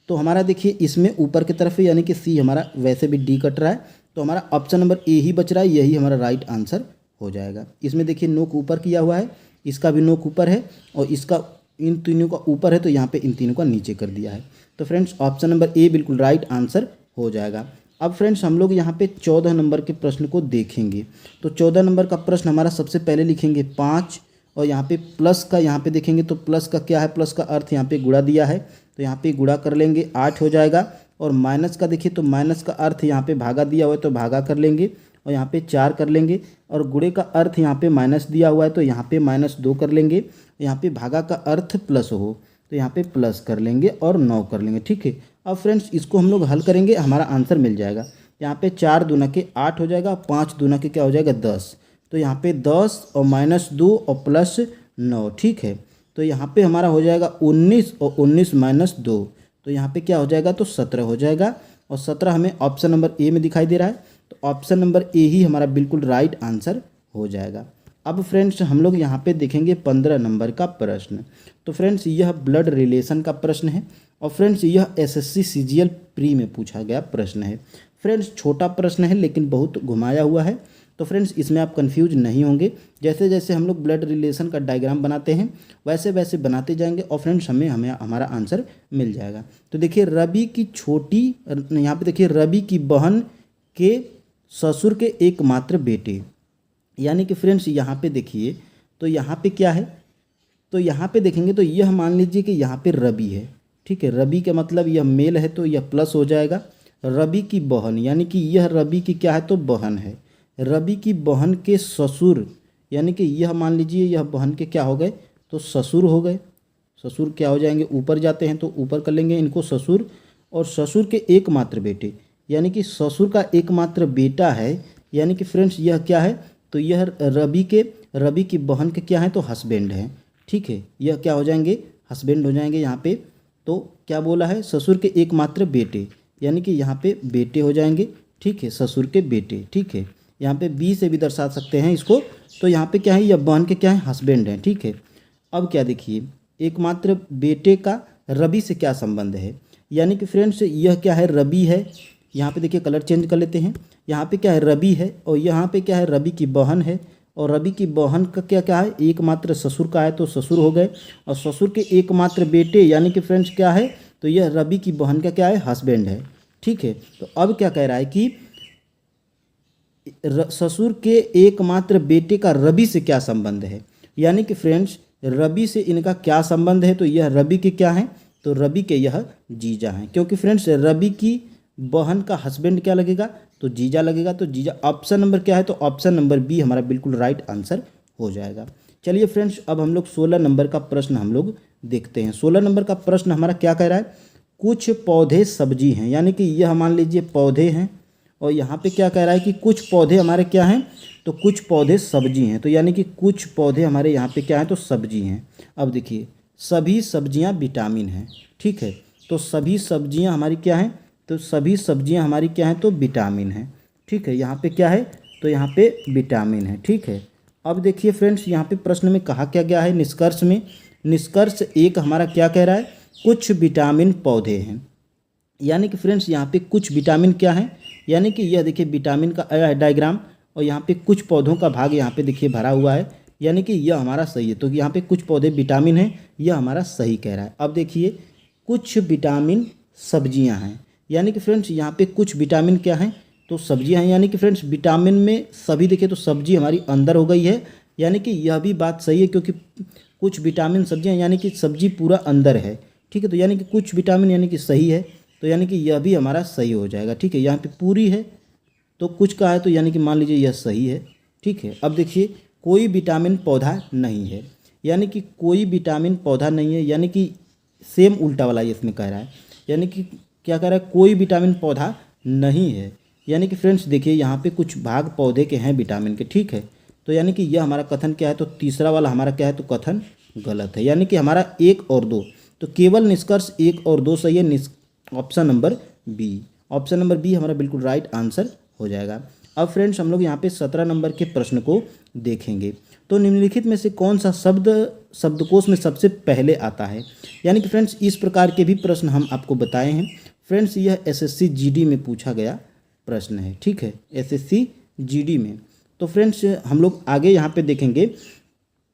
Speaker 1: तो हमारा देखिए इसमें ऊपर की तरफ है यानी कि सी हमारा, वैसे भी डी कट रहा है, तो हमारा ऑप्शन नंबर ए ही बच रहा है, यही हमारा राइट आंसर हो जाएगा। इसमें देखिए नोक ऊपर किया हुआ है, इसका भी नोक ऊपर है और इसका इन तीनों का ऊपर है तो यहाँ पे इन तीनों का नीचे कर दिया है। तो फ्रेंड्स ऑप्शन नंबर ए बिल्कुल राइट आंसर हो जाएगा। अब फ्रेंड्स हम लोग यहाँ पे 14 नंबर के प्रश्न को देखेंगे। तो 14 नंबर का प्रश्न हमारा सबसे पहले लिखेंगे 5 और यहाँ पे प्लस का यहाँ पे देखेंगे तो प्लस का क्या है, प्लस का अर्थ यहाँ पे गुणा दिया है तो यहाँ पे गुणा कर लेंगे 8 हो जाएगा। और माइनस का देखिए तो माइनस का अर्थ यहाँ पे भागा दिया हुआ है तो भागा कर लेंगे और यहाँ पे 4 कर लेंगे। और गुणे का अर्थ यहाँ पे माइनस दिया हुआ है तो यहाँ पे -2 कर लेंगे। यहाँ पे भागा का अर्थ प्लस हो तो यहाँ पे प्लस कर लेंगे और 9 कर लेंगे, ठीक है। अब फ्रेंड्स इसको हम लोग हल करेंगे, हमारा आंसर मिल जाएगा। यहाँ पे 4 दूना के 8 हो जाएगा, 5 दूना के क्या हो जाएगा 10, तो यहाँ पे 10 और -2 और +9, ठीक है। तो यहाँ पे हमारा हो जाएगा 19 और 19 -2, तो यहाँ पे क्या हो जाएगा, तो 17 हो जाएगा। और 17 हमें ऑप्शन नंबर ए में दिखाई दे रहा है, तो ऑप्शन नंबर ए ही हमारा बिल्कुल राइट आंसर हो जाएगा। अब फ्रेंड्स हम लोग यहाँ पे देखेंगे 15 नंबर का प्रश्न। तो फ्रेंड्स यह ब्लड रिलेशन का प्रश्न है और फ्रेंड्स यह एसएससी सीजीएल प्री में पूछा गया प्रश्न है। फ्रेंड्स छोटा प्रश्न है लेकिन बहुत घुमाया हुआ है, तो फ्रेंड्स इसमें आप कंफ्यूज नहीं होंगे। जैसे जैसे हम लोग ब्लड रिलेशन का डायग्राम बनाते हैं वैसे वैसे बनाते जाएंगे और फ्रेंड्स हमें हमारा आंसर मिल जाएगा। तो देखिए रवि की छोटी, यहाँ पे देखिए रवि की बहन के ससुर के एकमात्र बेटे, यानी कि फ्रेंड्स यहाँ पे देखिए तो यहाँ पे क्या है, तो यहाँ पे देखेंगे तो यह मान लीजिए कि यहाँ पे रवि है, ठीक है। रवि का मतलब यह मेल है तो यह प्लस हो जाएगा। रवि की बहन यानी कि यह रवि की क्या है, तो बहन है। रवि की बहन के ससुर यानी कि यह मान लीजिए यह बहन के क्या हो गए, तो ससुर हो गए। ससुर क्या हो जाएंगे, ऊपर जाते हैं तो ऊपर कर लेंगे इनको ससुर। और ससुर के एकमात्र बेटे यानी कि ससुर का एकमात्र बेटा है, यानी कि फ्रेंड्स यह क्या है, तो यह रवि की बहन के क्या है, तो हस्बैंड है, ठीक है। यह क्या हो जाएंगे, हस्बैंड हो जाएंगे यहाँ पे। तो क्या बोला है, ससुर के एकमात्र बेटे, यानी कि यहाँ पे बेटे हो जाएंगे, ठीक है, ससुर के बेटे, ठीक है। यहाँ पे बी से भी दर्शा सकते हैं इसको। तो यहाँ पे क्या है, यह बहन के क्या है, हस्बैंड है, ठीक है। अब क्या देखिए एकमात्र बेटे का रवि से क्या संबंध है, यानी कि फ्रेंड्स यह क्या है, रवि है। यहाँ पे देखिए कलर चेंज कर लेते हैं, यहाँ पे क्या है रवि है और यहाँ पे क्या है रवि की बहन है। और रवि की बहन का क्या क्या है, एकमात्र ससुर का है तो ससुर हो गए। और ससुर के एकमात्र बेटे यानी कि फ्रेंड्स क्या है, तो यह रवि की बहन का क्या है, हस्बैंड है, ठीक है। तो अब क्या कह रहा है कि ससुर के एकमात्र बेटे का रवि से क्या संबंध है, यानी कि फ्रेंड्स रवि से इनका क्या संबंध है, तो यह रवि के क्या है, तो रवि के यह जीजा हैं। क्योंकि फ्रेंड्स रवि की बहन का हस्बैंड क्या लगेगा, तो जीजा लगेगा। तो जीजा ऑप्शन नंबर क्या है, तो ऑप्शन नंबर बी हमारा बिल्कुल राइट आंसर हो जाएगा। चलिए फ्रेंड्स अब हम लोग 16 नंबर का प्रश्न हम लोग देखते हैं। 16 नंबर का प्रश्न हमारा क्या कह रहा है, कुछ पौधे सब्जी हैं, यानी कि यह मान लीजिए पौधे हैं और यहाँ पे क्या कह रहा है कि कुछ पौधे हमारे क्या हैं, तो कुछ पौधे सब्जी हैं। तो यानी कि कुछ पौधे हमारे यहाँ पे क्या हैं, तो सब्जी हैं। अब देखिए सभी सब्जियाँ विटामिन हैं, ठीक है। तो सभी सब्जियाँ हमारी क्या हैं, तो सभी सब्जियाँ हमारी क्या हैं, तो विटामिन हैं, ठीक है। यहाँ पे क्या है, तो यहाँ पे विटामिन है, ठीक है। अब देखिए फ्रेंड्स यहाँ पे प्रश्न में कहा क्या गया है, निष्कर्ष में, निष्कर्ष एक हमारा क्या कह रहा है, कुछ विटामिन पौधे हैं। यानी कि फ्रेंड्स यहाँ पे कुछ विटामिन क्या है, यानी कि यह देखिए विटामिन का डायग्राम, और यहाँ पे कुछ पौधों का भाग यहाँ पे देखिए भरा हुआ है, यानी कि यह हमारा सही है। तो यहाँ पे कुछ पौधे विटामिन हैं, यह हमारा सही कह रहा है। अब देखिए कुछ विटामिन सब्जियाँ हैं, यानी कि फ्रेंड्स यहाँ पे कुछ विटामिन क्या हैं, तो सब्जियाँ हैं। यानी कि फ्रेंड्स विटामिन में सभी देखिए तो सब्जी हमारी अंदर हो गई है, यानी कि यह भी बात सही है, क्योंकि कुछ विटामिन सब्जियाँ यानी कि सब्जी पूरा अंदर है, ठीक है। तो यानी कि कुछ विटामिन यानी कि सही है, तो यानी कि यह भी हमारा सही हो जाएगा, ठीक है। यहाँ पे पूरी है तो कुछ का है, तो यानी कि मान लीजिए यह सही है, ठीक है। अब देखिए कोई विटामिन पौधा नहीं है, यानी कि कोई विटामिन पौधा नहीं है, यानी कि सेम उल्टा वाला ये इसमें कह रहा है, यानी कि क्या कह रहा है, कोई विटामिन पौधा नहीं है। यानी कि फ्रेंड्स देखिए यहाँ पे कुछ भाग पौधे के हैं विटामिन के, ठीक है। तो यानी कि यह हमारा कथन क्या है, तो तीसरा वाला हमारा क्या है, तो कथन गलत है। यानी कि हमारा 1 और 2, तो केवल निष्कर्ष 1 और 2 सही है। Option number B, option number B हमारा बिल्कुल राइट आंसर हो जाएगा। अब फ्रेंड्स हम लोग यहाँ पे 17 नंबर के प्रश्न को देखेंगे। तो निम्नलिखित में से कौन सा शब्द शब्दकोश में सबसे पहले आता है। यानी कि फ्रेंड्स इस प्रकार के भी प्रश्न हम आपको बताए हैं। फ्रेंड्स यह एसएससी जीडी में पूछा गया प्रश्न है, ठीक है, एसएससी जीडी में। तो फ्रेंड्स हम लोग आगे यहाँ पे देखेंगे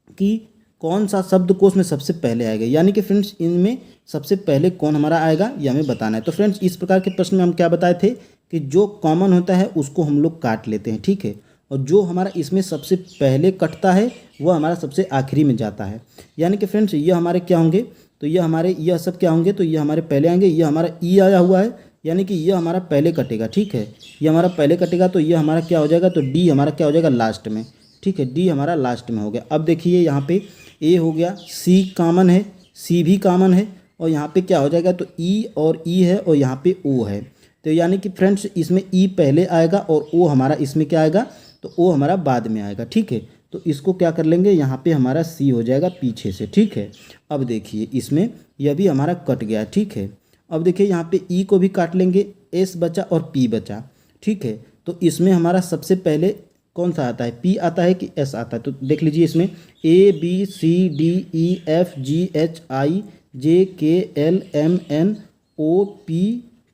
Speaker 1: कि कौन सा शब्दकोश में सबसे पहले आएगा, यानी कि फ्रेंड्स इनमें सबसे पहले कौन हमारा आएगा ये हमें बताना है। तो फ्रेंड्स इस प्रकार के प्रश्न में हम क्या बताए थे कि जो कॉमन होता है उसको हम लोग काट लेते हैं, ठीक है, और जो हमारा इसमें सबसे पहले कटता है वह हमारा सबसे आखिरी में जाता है। यानी कि फ्रेंड्स ये हमारे क्या होंगे, तो ये हमारे यह सब क्या होंगे, तो ये हमारे पहले आएंगे। ये हमारा ई आया हुआ है, यानी कि यह हमारा पहले कटेगा, ठीक है, ये हमारा पहले कटेगा। तो ये हमारा क्या हो जाएगा, तो डी हमारा क्या हो जाएगा लास्ट में, ठीक है, डी हमारा लास्ट में हो गया। अब देखिए यहाँ पे ए हो गया, सी कॉमन है, सी भी कॉमन है, और यहाँ पे क्या हो जाएगा, तो ई और ई है, और यहाँ पे ओ है। तो यानी कि फ्रेंड्स इसमें ई पहले आएगा और ओ हमारा इसमें क्या आएगा, तो ओ हमारा बाद में आएगा, ठीक है। तो इसको क्या कर लेंगे, यहाँ पे हमारा सी हो जाएगा पीछे से, ठीक है। अब देखिए इसमें यह भी हमारा कट गया, ठीक है। अब देखिए यहाँ पे ई को भी काट लेंगे, एस बचा और पी बचा, ठीक है। तो इसमें हमारा सबसे पहले कौन सा आता है, पी आता है कि एस आता है। तो देख लीजिए इसमें A B C D E F G H I J K L M N O P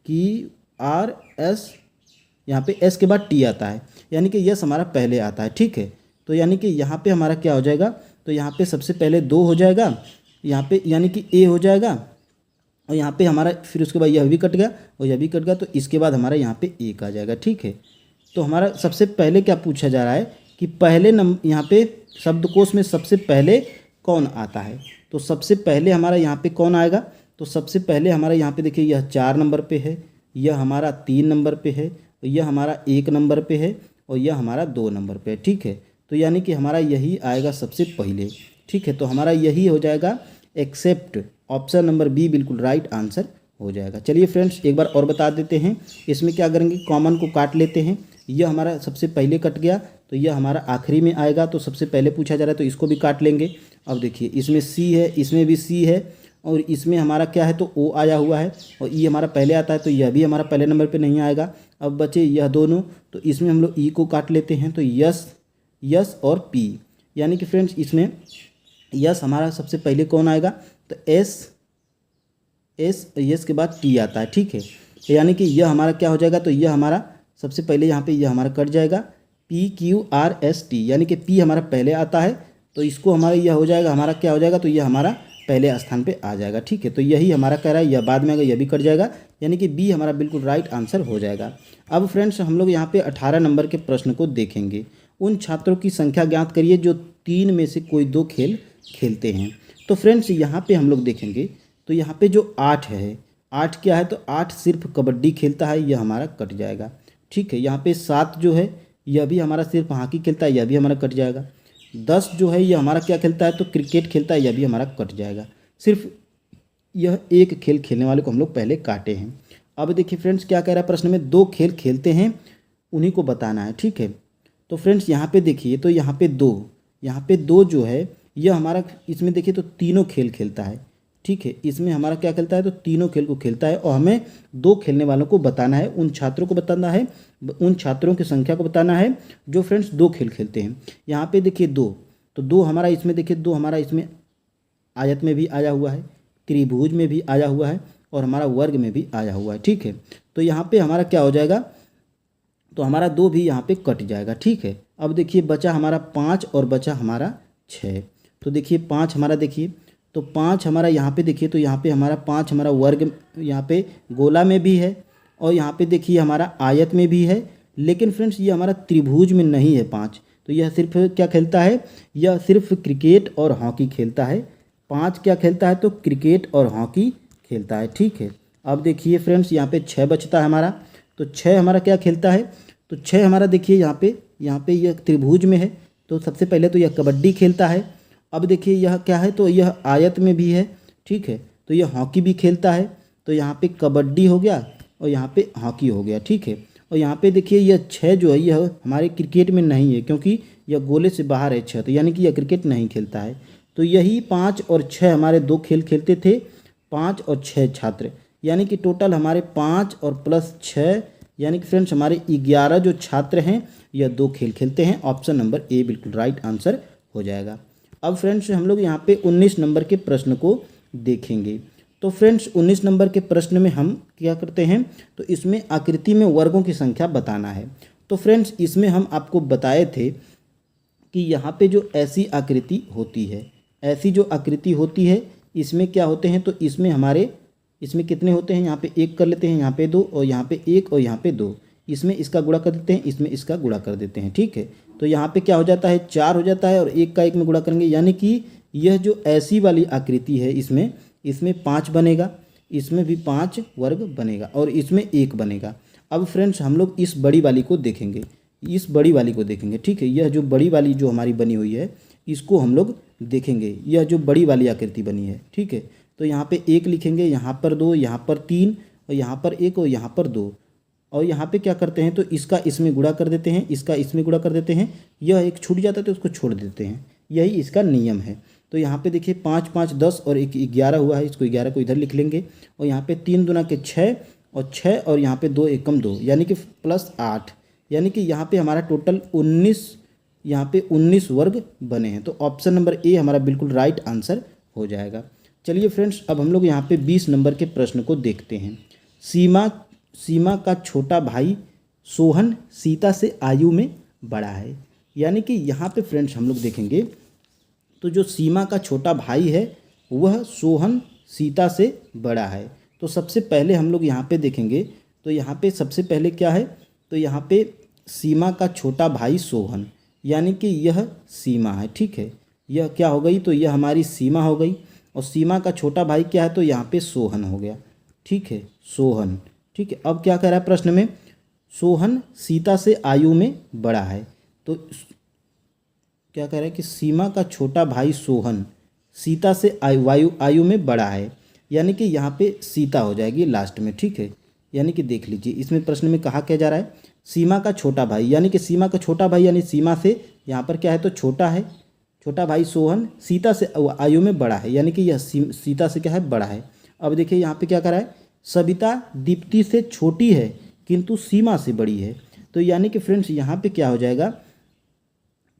Speaker 1: Q R S, यहाँ पे एस के बाद टी आता है, यानी कि यस हमारा पहले आता है, ठीक है। तो यानी कि यहाँ पे हमारा क्या हो जाएगा, तो यहाँ पे सबसे पहले 2 हो जाएगा, यहाँ पे यानी कि ए हो जाएगा, और यहाँ पे हमारा फिर उसके बाद यह भी कट गया और यह भी कट गया, तो इसके बाद हमारा यहाँ पे एक आ जाएगा, ठीक है। तो हमारा सबसे पहले क्या पूछा जा रहा है कि पहले नंबर यहाँ पे शब्दकोश में सबसे पहले कौन आता है। तो सबसे पहले हमारा यहाँ पे कौन आएगा, तो सबसे पहले हमारा यहाँ पे देखिए यह 4 नंबर पे है, यह हमारा 3 नंबर पे है, यह हमारा 1 नंबर पे है, और यह हमारा 2 नंबर पे है, ठीक है। तो यानी कि हमारा यही आएगा सबसे पहले, ठीक है। तो हमारा यही हो जाएगा एक्सेप्ट, ऑप्शन नंबर बी बिल्कुल राइट आंसर हो जाएगा। चलिए फ्रेंड्स एक बार और बता देते हैं, इसमें क्या करेंगे, कॉमन को काट लेते हैं। यह हमारा सबसे पहले कट गया, तो यह हमारा आखिरी में आएगा, तो सबसे पहले पूछा जा रहा है तो इसको भी काट लेंगे। अब देखिए इसमें सी है, इसमें भी सी है, और इसमें हमारा क्या है, तो ओ आया हुआ है, और ई हमारा पहले आता है, तो यह भी हमारा पहले नंबर पे नहीं आएगा। अब बचे यह दोनों, तो इसमें हम लोग ई को काट लेते हैं, तो यस, यस और पी, यानी कि फ्रेंड्स इसमें यस हमारा सबसे पहले कौन आएगा, तो एस, एस यस के बाद टी आता है, ठीक है। यानी कि यह हमारा क्या हो जाएगा, तो यह हमारा सबसे पहले यहाँ पे यह हमारा कट जाएगा, P Q R S T, यानी कि पी हमारा पहले आता है, तो इसको हमारा यह हो जाएगा, हमारा क्या हो जाएगा, तो यह हमारा पहले स्थान पे आ जाएगा, ठीक है। तो यही हमारा कह रहा है, यह बाद में आएगा, यह भी कट जाएगा, यानी कि बी हमारा बिल्कुल राइट आंसर हो जाएगा। अब फ्रेंड्स हम लोग यहाँ पे 18 नंबर के प्रश्न को देखेंगे। उन छात्रों की संख्या ज्ञात करिए जो 3 में से कोई 2 खेल खेलते हैं। तो फ्रेंड्स यहाँ पे हम लोग देखेंगे, तो यहाँ पे जो 8 है, 8 क्या है, तो 8 सिर्फ कबड्डी खेलता है, यह हमारा कट जाएगा, ठीक है। यहाँ पे 7 जो है यह भी हमारा सिर्फ हॉकी खेलता है, यह भी हमारा कट जाएगा। 10 जो है यह हमारा क्या खेलता है, तो क्रिकेट खेलता है, यह भी हमारा कट जाएगा। सिर्फ यह एक खेल खेलने वाले को हम लोग पहले काटे हैं। अब देखिए फ्रेंड्स क्या कह रहा है प्रश्न में, 2 खेल खेलते हैं उन्हीं को बताना है, ठीक है। तो फ्रेंड्स यहाँ पे देखिए, तो यहाँ पे दो जो है यह हमारा, इसमें देखिए तो तीनों खेल खेलता है, ठीक है। इसमें हमारा क्या खेलता है, तो तीनों खेल को खेलता है और हमें दो खेलने वालों को बताना है, उन छात्रों को बताना है, उन छात्रों की संख्या को बताना है जो फ्रेंड्स दो खेल खेलते हैं। यहाँ पे देखिए दो, तो दो हमारा इसमें देखिए, दो हमारा इसमें आयत में भी आया हुआ है, त्रिभुज में भी आया हुआ है और हमारा वर्ग में भी आया हुआ है, ठीक है। तो यहाँ पे हमारा क्या हो जाएगा, तो हमारा दो भी यहाँ पे कट जाएगा, ठीक है। अब देखिए बचा हमारा 5 और बचा हमारा 6। तो देखिए 5 हमारा, देखिए तो 5 हमारा यहाँ पे देखिए, तो यहाँ पे हमारा 5 हमारा वर्ग, यहाँ पे गोला में भी है और यहाँ पे देखिए हमारा आयत में भी है, लेकिन फ्रेंड्स ये हमारा त्रिभुज में नहीं है 5। तो यह सिर्फ क्या खेलता है, यह सिर्फ क्रिकेट और हॉकी खेलता है। 5 क्या खेलता है, तो क्रिकेट और हॉकी खेलता है, ठीक है। अब देखिए फ्रेंड्स यहाँ पे 6 बचता है हमारा, तो 6 हमारा क्या खेलता है, तो 6 हमारा देखिए यहाँ पे यह त्रिभुज में है, तो सबसे पहले तो यह कबड्डी खेलता है। अब देखिए यह क्या है, तो यह आयत में भी है, ठीक है। तो यह हॉकी भी खेलता है, तो यहाँ पे कबड्डी हो गया और यहाँ पे हॉकी हो गया, ठीक है। और यहाँ पे देखिए यह 6 जो है यह हमारे क्रिकेट में नहीं है, क्योंकि यह गोले से बाहर है 6, तो यानी कि यह क्रिकेट नहीं खेलता है। तो यही 5 और 6 हमारे दो खेल खेलते थे, 5 और 6 छात्र, यानी कि टोटल हमारे 5 और प्लस 6, यानी कि फ्रेंड्स हमारे 11 जो छात्र हैं यह दो खेल खेलते हैं। ऑप्शन नंबर ए बिल्कुल राइट आंसर हो जाएगा। अब फ्रेंड्स हम लोग यहाँ पे 19 नंबर के प्रश्न को देखेंगे। तो फ्रेंड्स 19 नंबर के प्रश्न में हम क्या करते हैं, तो इसमें आकृति में वर्गों की संख्या बताना है। तो फ्रेंड्स इसमें हम आपको बताए थे कि यहाँ पे जो ऐसी आकृति होती है, ऐसी जो आकृति होती है इसमें क्या होते हैं, तो इसमें हमारे, इसमें कितने होते हैं, यहाँ पे 1 कर लेते हैं, यहाँ पे 2 और यहाँ पे 1 और यहाँ पे 2, इसमें इसका गुणा कर देते हैं, इसमें इसका गुणा कर देते हैं, ठीक है। तो यहाँ पे क्या हो जाता है, 4 हो जाता है और 1 का 1 में गुणा करेंगे, यानी कि यह जो ऐसी वाली आकृति है इसमें 5 बनेगा, इसमें भी 5 वर्ग बनेगा और इसमें 1 बनेगा। अब फ्रेंड्स हम लोग इस बड़ी वाली को देखेंगे, इस बड़ी वाली को देखेंगे, ठीक है। यह जो बड़ी वाली जो हमारी बनी हुई है इसको हम लोग देखेंगे, यह जो बड़ी वाली आकृति बनी है, ठीक है। तो यहाँ पे 1 लिखेंगे, यहाँ पर 2, यहाँ पर 3 और यहाँ पर 1 और यहाँ पर 2, और यहाँ पे क्या करते हैं, तो इसका इसमें गुणा कर देते हैं, इसका इसमें गुणा कर देते हैं, यह एक छूट जाता है तो उसको छोड़ देते हैं, यही इसका नियम है। तो यहाँ पे देखिए 5 5 10 और 1 11 हुआ है, इसको 11 को इधर लिख लेंगे और यहाँ पे 3 दूना के 6 और 6 और यहाँ पे 2 एकम 2, यानी कि प्लस 8, यानी कि यहाँ पे हमारा टोटल 19, यहाँ पे 19 वर्ग बने हैं। तो ऑप्शन नंबर ए हमारा बिल्कुल राइट आंसर हो जाएगा। चलिए फ्रेंड्स अब हम लोग यहाँ पे 20 नंबर के प्रश्न को देखते हैं। सीमा का छोटा भाई सोहन सीता से आयु में बड़ा है, यानी कि यहाँ पे फ्रेंड्स हम लोग देखेंगे तो जो सीमा का छोटा भाई है वह सोहन सीता से बड़ा है। तो सबसे पहले हम लोग यहाँ पे देखेंगे, तो यहाँ पे सबसे पहले क्या है, तो यहाँ पे सीमा का छोटा भाई सोहन, यानी कि यह सीमा है, ठीक है। यह क्या हो गई, तो यह हमारी सीमा हो गई और सीमा का छोटा भाई क्या है, तो यहाँ पे सोहन हो गया, ठीक है, सोहन, ठीक है। अब क्या कह रहा है प्रश्न में, सोहन सीता से आयु में बड़ा है, तो क्या कह रहा है कि सीमा का छोटा भाई सोहन सीता से आयु में बड़ा है, यानी कि यहाँ पे सीता हो जाएगी लास्ट में, ठीक है। यानी कि देख लीजिए इसमें प्रश्न में कहा क्या जा रहा है, सीमा का छोटा भाई, यानी कि सीमा का छोटा भाई यानी सीमा से यहाँ पर क्या है, तो छोटा है, छोटा भाई सोहन सीता से आयु में बड़ा है, यानी कि यह सीता से क्या है, बड़ा है। अब देखिए यहाँ पे क्या कर रहा है, सविता दीप्ति से छोटी है किंतु सीमा से बड़ी है। तो यानी कि फ्रेंड्स यहाँ पे क्या हो जाएगा,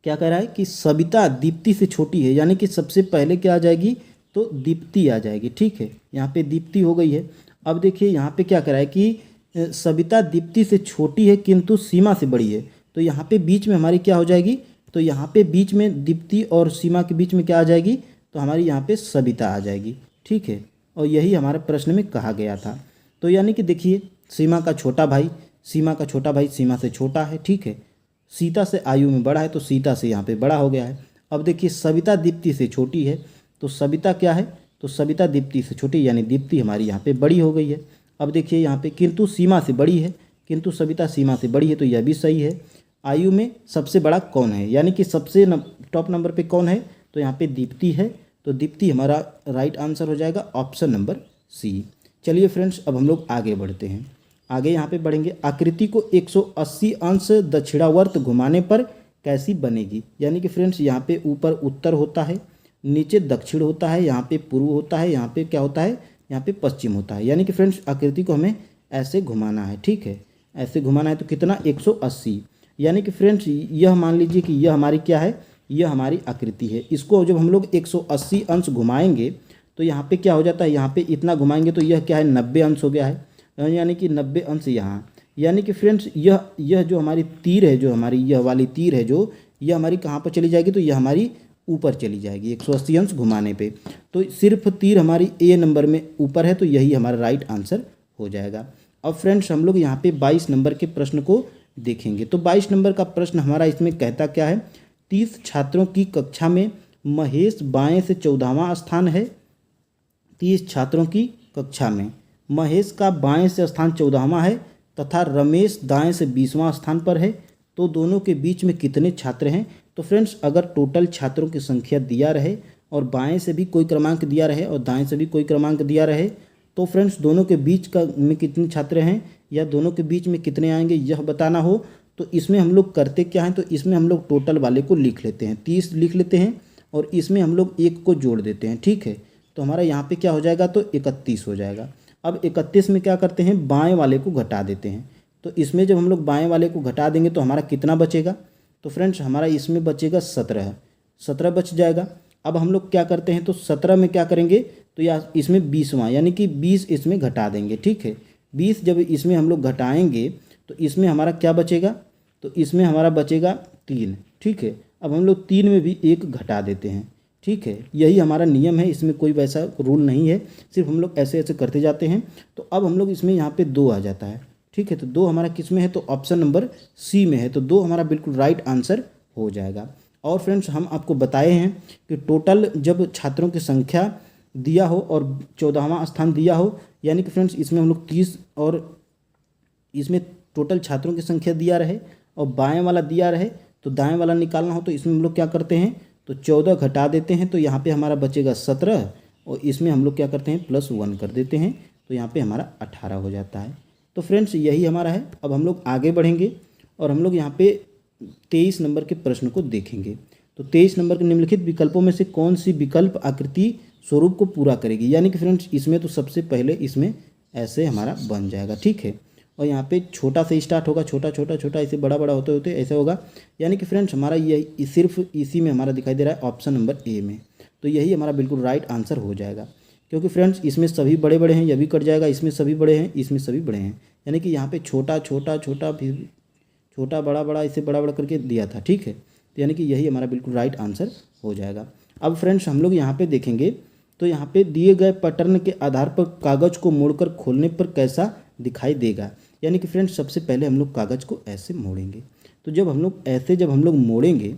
Speaker 1: क्या कह रहा है कि सविता दीप्ति से छोटी है, यानी कि सबसे पहले क्या आ जाएगी, तो दीप्ति आ जाएगी, ठीक है। यहाँ पे दीप्ति हो गई है। अब देखिए यहाँ पे क्या कह रहा है कि सविता दीप्ति से छोटी है किंतु सीमा से बड़ी है, तो यहाँ पे बीच में हमारी क्या हो जाएगी, तो यहाँ पे बीच में दीप्ति और सीमा के बीच में क्या आ जाएगी, तो हमारी यहाँ पे सविता आ जाएगी, ठीक है। और यही हमारे प्रश्न में कहा गया था। तो यानी कि देखिए सीमा का छोटा भाई सीमा से छोटा है, ठीक है। सीता से आयु में बड़ा है, तो सीता से यहाँ पे बड़ा हो गया है। अब देखिए सविता दीप्ति से छोटी है, तो सविता क्या है, तो सविता दीप्ति से छोटी, यानी दीप्ति हमारी यहाँ पे बड़ी हो गई है। अब देखिए यहाँ पे किंतु सीमा से बड़ी है, किंतु सविता सीमा से बड़ी है, तो यह भी सही है। आयु में सबसे बड़ा कौन है, यानी कि सबसे टॉप नंबर पे कौन है, तो यहाँ पे दीप्ति है, तो दीप्ति हमारा राइट आंसर हो जाएगा, ऑप्शन नंबर सी। चलिए फ्रेंड्स अब हम लोग आगे बढ़ते हैं। आगे यहाँ पे बढ़ेंगे। आकृति को 180 अंश दक्षिणावर्त घुमाने पर कैसी बनेगी। यानी कि फ्रेंड्स यहाँ पे ऊपर उत्तर होता है, नीचे दक्षिण होता है, यहाँ पे पूर्व होता है, यहाँ पे क्या होता है, यहाँ पे पश्चिम होता है। यानी कि फ्रेंड्स आकृति को हमें ऐसे घुमाना है, ठीक है, ऐसे घुमाना है। तो कितना 180। यानी कि फ्रेंड्स यह मान लीजिए कि यह हमारी क्या है, यह हमारी आकृति है। इसको जब हम लोग 180 अंश घुमाएंगे तो यहाँ पे क्या हो जाता है, यहाँ पे इतना घुमाएंगे तो यह क्या है 90 अंश हो गया है, यानी कि 90 अंश यहाँ। यानी कि फ्रेंड्स यह जो हमारी तीर है, जो हमारी यह वाली तीर है, जो यह हमारी कहाँ पर चली जाएगी, तो यह हमारी ऊपर चली जाएगी 180 अंश घुमाने पे। तो सिर्फ तीर हमारी ए नंबर में ऊपर है, तो यही हमारा राइट आंसर हो जाएगा। अब फ्रेंड्स हम लोग यहाँ पे 22 नंबर के प्रश्न को देखेंगे। तो 22 नंबर का प्रश्न हमारा इसमें कहता क्या है, 30 छात्रों की कक्षा में महेश बाएं से 14वां स्थान है। 30 छात्रों की कक्षा में महेश का बाएं से स्थान 14वां है तथा रमेश दाएं से 20वां स्थान पर है, तो दोनों के बीच में कितने छात्र हैं। तो फ्रेंड्स अगर टोटल छात्रों की संख्या दिया रहे और बाएं से भी कोई क्रमांक दिया रहे और दाएं से भी कोई क्रमांक दिया रहे, तो फ्रेंड्स दोनों के बीच का में कितने छात्र हैं या दोनों के बीच में कितने आएंगे यह बताना हो, तो इसमें हम लोग करते क्या हैं, तो इसमें हम लोग टोटल वाले को लिख लेते हैं, 30 लिख लेते हैं और इसमें हम लोग 1 को जोड़ देते हैं, ठीक है। तो हमारा यहाँ पे क्या हो जाएगा, तो 31 हो जाएगा। अब 31 में क्या करते हैं, बाएं वाले को घटा देते हैं। तो इसमें जब हम लोग बाएं वाले को घटा देंगे तो हमारा कितना बचेगा, तो फ्रेंड्स हमारा इसमें बचेगा 17 बच जाएगा। अब हम लोग क्या करते हैं, तो 17 में क्या करेंगे, तो या इसमें 20वां यानी कि 20 इसमें घटा देंगे, ठीक है। 20 जब इसमें हम लोग घटाएंगे तो इसमें हमारा क्या बचेगा, तो इसमें हमारा बचेगा 3, ठीक है। अब हम लोग 3 में भी 1 घटा देते हैं, ठीक है। यही हमारा नियम है, इसमें कोई वैसा रूल नहीं है, सिर्फ हम लोग ऐसे ऐसे करते जाते हैं। तो अब हम लोग इसमें यहाँ पे 2 आ जाता है, ठीक है। तो 2 हमारा किस में है, तो ऑप्शन नंबर सी में है। तो 2 हमारा बिल्कुल राइट आंसर हो जाएगा। और फ्रेंड्स हम आपको बताए हैं कि टोटल जब छात्रों की संख्या दिया हो और 14वां स्थान दिया हो, यानी कि फ्रेंड्स इसमें हम लोग 30 और इसमें टोटल छात्रों की संख्या दिया रहे और बाएं वाला दिया रहे, तो दाएं वाला निकालना हो तो इसमें हम लोग क्या करते हैं, तो 14 घटा देते हैं, तो यहाँ पे हमारा बचेगा 17 और इसमें हम लोग क्या करते हैं +1 कर देते हैं, तो यहाँ पे हमारा 18 हो जाता है। तो फ्रेंड्स यही हमारा है। अब हम लोग आगे बढ़ेंगे और हम लोग यहाँ पे 23 नंबर के प्रश्न को देखेंगे। तो 23 नंबर के निम्नलिखित विकल्पों में से कौन सी विकल्प आकृति स्वरूप को पूरा करेगी। यानी कि फ्रेंड्स इसमें तो सबसे पहले इसमें ऐसे हमारा बन जाएगा, ठीक है। और यहाँ पे छोटा से स्टार्ट होगा, छोटा छोटा छोटा ऐसे बड़ा बड़ा होते होते ऐसे होगा। यानी कि फ्रेंड्स हमारा ये सिर्फ इसी में हमारा दिखाई दे रहा है ऑप्शन नंबर ए में। तो यही हमारा बिल्कुल राइट आंसर हो जाएगा, क्योंकि फ्रेंड्स इसमें सभी बड़े बड़े हैं, यह भी कट जाएगा, इसमें सभी बड़े हैं, इसमें सभी बड़े हैं। यानी कि यहाँ पे छोटा छोटा छोटा भी छोटा बड़ा बड़ा इसे बड़ा बड़ा करके दिया था, ठीक है। तो यानी कि यही हमारा बिल्कुल राइट आंसर हो जाएगा। अब फ्रेंड्स हम लोग यहाँ पे देखेंगे, तो यहाँ पे दिए गए पैटर्न के आधार पर कागज़ को मोड़कर खोलने पर कैसा दिखाई देगा। यानी कि फ्रेंड्स सबसे पहले हम लोग कागज़ को ऐसे मोड़ेंगे। तो जब हम लोग मोड़ेंगे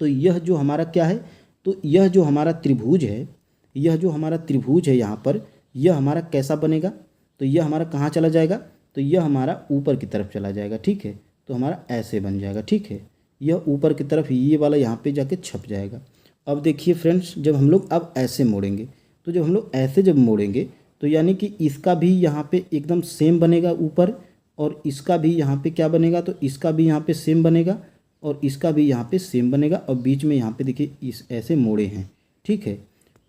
Speaker 1: तो यह जो हमारा क्या है, तो यह जो हमारा त्रिभुज है, यह जो हमारा त्रिभुज है यहाँ पर, यह हमारा कैसा बनेगा, तो यह हमारा कहाँ चला जाएगा, तो यह हमारा ऊपर की तरफ चला जाएगा, ठीक है। तो हमारा ऐसे बन जाएगा, ठीक है। यह ऊपर की तरफ ये वाला यहाँ पे जाके छप जाएगा। अब देखिए फ्रेंड्स जब हम लोग अब ऐसे मोड़ेंगे, तो जब हम लोग ऐसे जब मोड़ेंगे तो यानी कि इसका भी यहाँ पे एकदम सेम बनेगा ऊपर, और इसका भी यहाँ पे क्या बनेगा, तो इसका भी यहाँ पे सेम बनेगा और इसका भी यहाँ पे सेम बनेगा। और बीच में यहाँ पे देखिए इस ऐसे मोड़े हैं, ठीक है।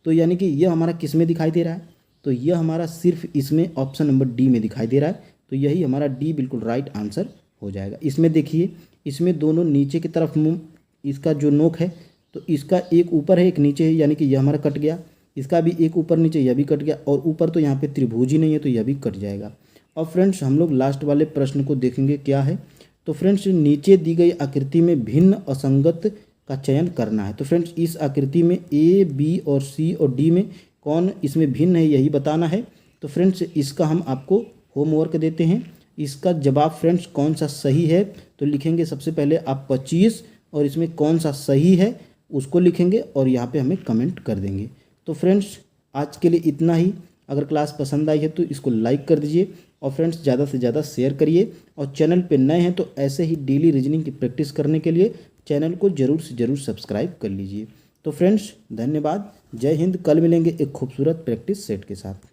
Speaker 1: तो यानी कि यह हमारा किस में दिखाई दे रहा है, तो यह हमारा सिर्फ इसमें ऑप्शन नंबर डी में दिखाई दे रहा है। तो यही हमारा डी बिल्कुल राइट आंसर हो जाएगा। इसमें देखिए इसमें दोनों नीचे की तरफ इसका जो नोक है, तो इसका एक ऊपर है एक नीचे है, यानी कि यह हमारा कट गया। इसका भी एक ऊपर नीचे, यह भी कट गया, और ऊपर तो यहाँ पे त्रिभुज ही नहीं है तो यह भी कट जाएगा। और फ्रेंड्स हम लोग लास्ट वाले प्रश्न को देखेंगे क्या है। तो फ्रेंड्स नीचे दी गई आकृति में भिन्न असंगत का चयन करना है। तो फ्रेंड्स इस आकृति में ए, बी और सी और डी में कौन इसमें भिन्न है यही बताना है। तो फ्रेंड्स इसका हम आपको होमवर्क देते हैं। इसका जवाब फ्रेंड्स कौन सा सही है, तो लिखेंगे सबसे पहले आप 25 और इसमें कौन सा सही है उसको लिखेंगे और यहाँ पे हमें कमेंट कर देंगे। तो फ्रेंड्स आज के लिए इतना ही। अगर क्लास पसंद आई है तो इसको लाइक कर दीजिए और फ्रेंड्स ज़्यादा से ज़्यादा शेयर करिए। और चैनल पे नए हैं तो ऐसे ही डेली रीजनिंग की प्रैक्टिस करने के लिए चैनल को ज़रूर से ज़रूर सब्सक्राइब कर लीजिए। तो फ्रेंड्स धन्यवाद, जय हिंद। कल मिलेंगे एक खूबसूरत प्रैक्टिस सेट के साथ।